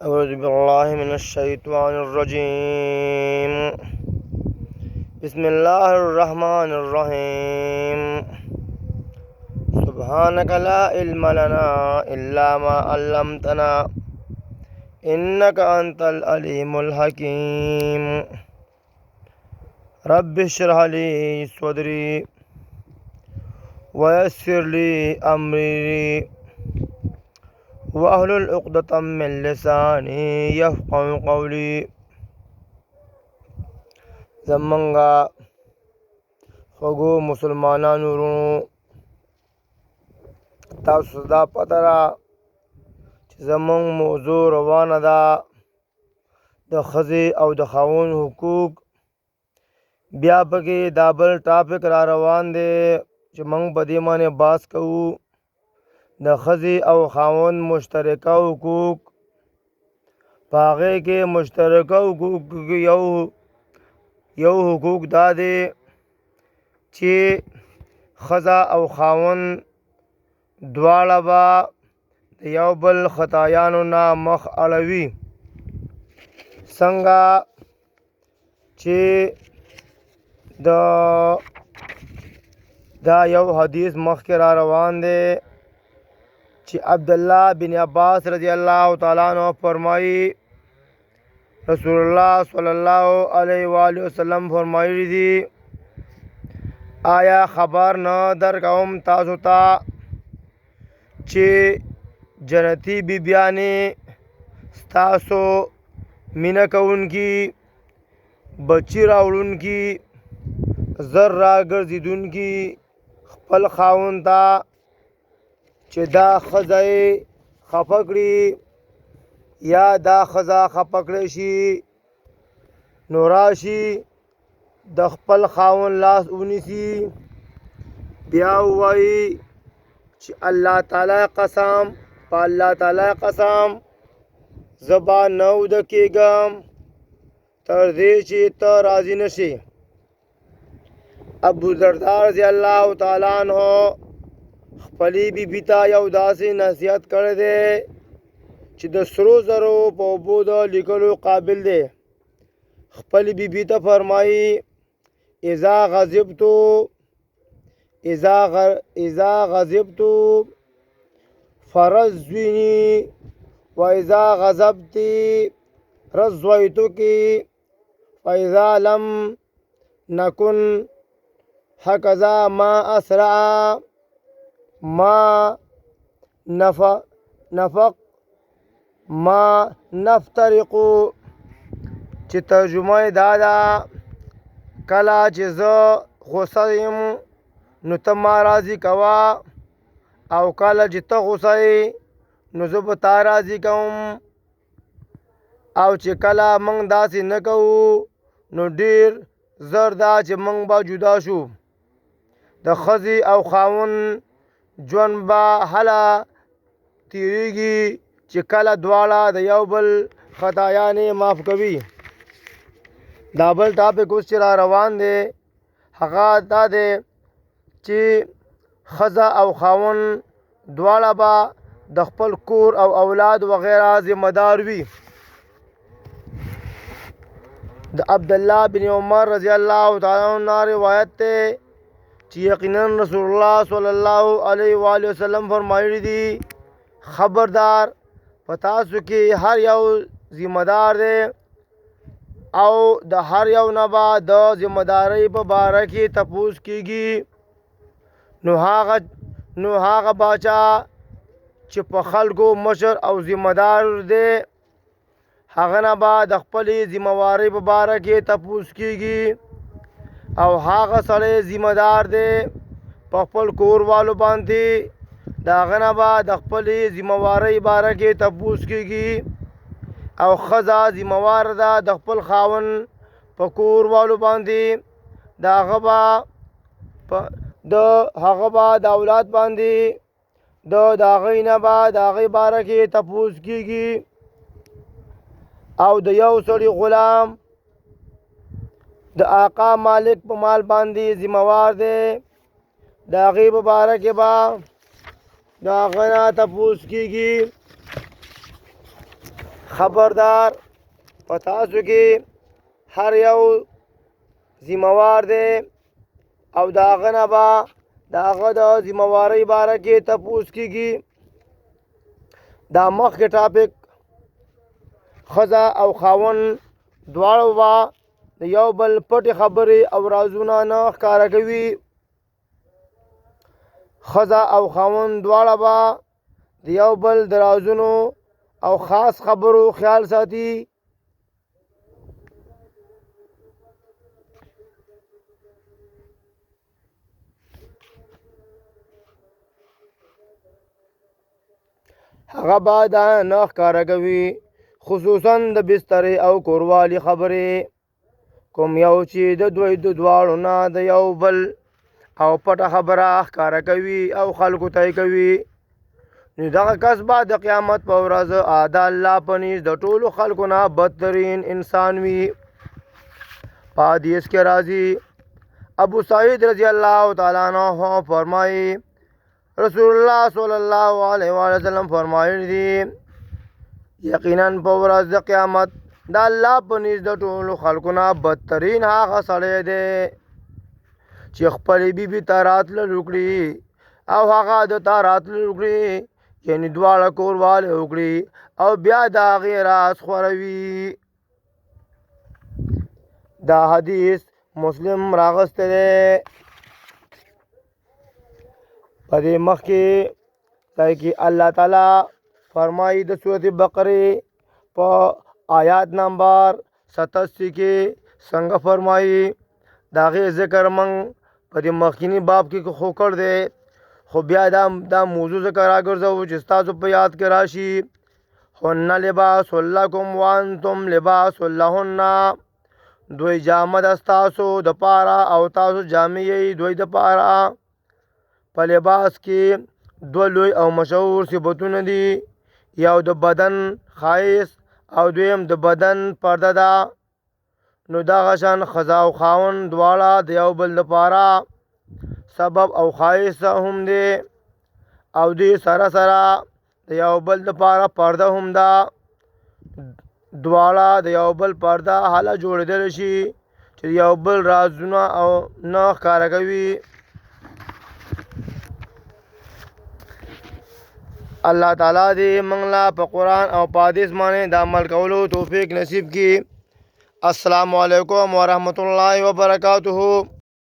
أعوذ بالله من الشيطان الرجيم. بسم الله الرحمن الرحيم. سبحانك لا علم لنا إلا ما علمتنا إنك أنت العليم الحكيم. رب اشرح لي صدري ويسر لي أمري واحلل عقدة من لساني يفقهوا قولي. زمونږه خوږو مسلمانانو ورونو، تاسو دا پته ده چې زمونږ موضوع روانه ده د ښځې او د خاوند حقوق. بیا پکې دا بل ټاپک را روان دی چې موږ په دې باندې بحث کوو د ښځې او خاوند مشترکه حقوق. په هغې کې مشترکه حقوق کې یو حقوق دا دی چې ښځه او خاوند دواړه به د یو بل خطایانو نه مخ اړوي. څنګه چې دا یو حدیث مخکې را روان دی چې عبدالله بن عباس رضی الله تعالی عنہ فرمایي رسول الله صلی الله علیه و آله وسلم فرمایلی دي آیا خبر نه درکوم تاسو ته چې جنتی بیبیانې ستاسو مینه کوونکي، بچی راوړونکي، زر راګرځېدونکي خپل خاوند ته چې دا ښځه یې خفه کړي یا دا ښځه خفه کړی شي، نو راشي د خپل خاوند لاس ونیسي، بیا ووایي چې الله تعالی قسم، په الله تعالی قسم زه به نه وده کېږم تر دې چې ته راضي نه شې. ابوالدرداء رضی الله تعالی عنہ خپلې بیبي ته یو داسې نصیحت کړی دی چې د سرو زرو په اوبو د لیکلو قابل دی. خپلې بیبي ته فرمایي اذا غضبتو فرزویني واذا غضبتی رضویتکی فاذا لم نکن هكذا ما اسرع ما نفترق. چې ترجمه یې دا ده کله چې زه غوسه یم نو ته ما راضي کوه، او کله چې ته غوسه یې نو زه به تا راضي کوم، او چې کله موږ داسې نه کوو نو ډېر زر ده چې موږ به جدا شو. د ښځې او خاوند ژوند به هله تیریږي چې کله دواړه د یو بل خطایانې معاف کوي. دا بل ټاپک اوس چې را روان دی هغه دا دی چې ښځه او خاوند دواړه به د خپل کور او اولاد وغیره ذمه دار وي. د عبدالله بن عمر رضی الله تعالی عنہ روایت ته چې یقینا رسول الله صلی الله علیه و آله وسلم فرمایلی دي خبردار په تاسو کې هر یو ذمہ دار دی او د هر یو نه به د ذمہ دارۍ په باره کې تپوس کیږي. نو هغه باچا چې په خلکو مشر او ذمہ دار دی هغه نه به د خپلې ذمہ وارۍ په باره کې تپوس کیږي، او هغه سړی ذمہ دار دی په خپل کور والو باندې د هغه نه به د خپلې ذمہ وارۍ باره کې تپوس کیږي، او ښځه ذمہ وار ده د خپل خاوند په کور والو باندې د هغه به د اولاد باندې د هغې نه به د هغې باره کې تپوس کیږي، او د یو سړي غلام د آقا مالک په مال باندې ذمہ وار دی د هغې په باره کې به د هغه نه تپوس کېږي. خبردار په تاسو کې هر یو ذمہوار دی او د هغه نه به د هغه د ذمہوارۍ باره کې تپوس کېږي. دا مخکې ټاپک ښځه او خاوند دواړو به د یو بل پټې خبرې او رازونه نه ښکاره کوي. ښځه او خاوند دواړه به د یو بل د رازونو او خاص خبرو خیال ساتي. هغه به دا نه ښکاره کوي، خصوصا د بسترې او کوروالي خبرې. کوم یو چې د دوی د دواړو نه د یو بل او پټه خبره ښکاره کوي او خلکو ته یې کوي، نو دغه کس به د قیامت په ورځ د الله په نزد د ټولو خلکو نه بدترین انسان وي. په حدیث کې راځي، ابو سعید رضی الله تعالی عنہ فرمایي رسول الله صلی الله علیه وسلم فرمایلی دي، یقینا په ورځ د قیامت د الله په نزد د ټولو خلکو نه بدترین هغه سړی دی چې خپلې بیبي ته راتلل وکړي او هغه د ته راتلل وکړي، یعنې دواړه کورواله وکړي او بیا د هغې راز خوروي. دا حدیث مسلم راغستی دی. په دې مخکې ځای کې الله تعالی فرمایي د سورت بقرې په آیات نمبر 87 کې څنګه فرمایي، د هغې ذکر موږ په دې مخکینی باب کې خو کړ دی، خو بیا دا موضوع ذکر راګرځوو چې ستاسو په یاد کې راشي. هن لباس لکم وانتم لباس لهن، دوی جامه د ستاسو د پاره او تاسو جامې یې دوی د پاره. په لباس کې دوه لوی او مشهور صفتونه دي، یو د بدن ښایست او دویم د بدن پرده ده. نو دغه شان ښځه او خاوند دواړه د یو بل لپاره سبب او ښایست هم دی او دوی سره سره د یو بل لپاره پرده هم ده. دواړه د یو بل پرده حاله جوړېدلی شي چې د یو بل رازونه او نه ښکاره کوي. الله تعالی دې موږ له په قرآن او په حدیث باندې د عمل کولو توفیق نصیب کړي. السلام علیکم ورحمۃ اللہ وبرکاتہ.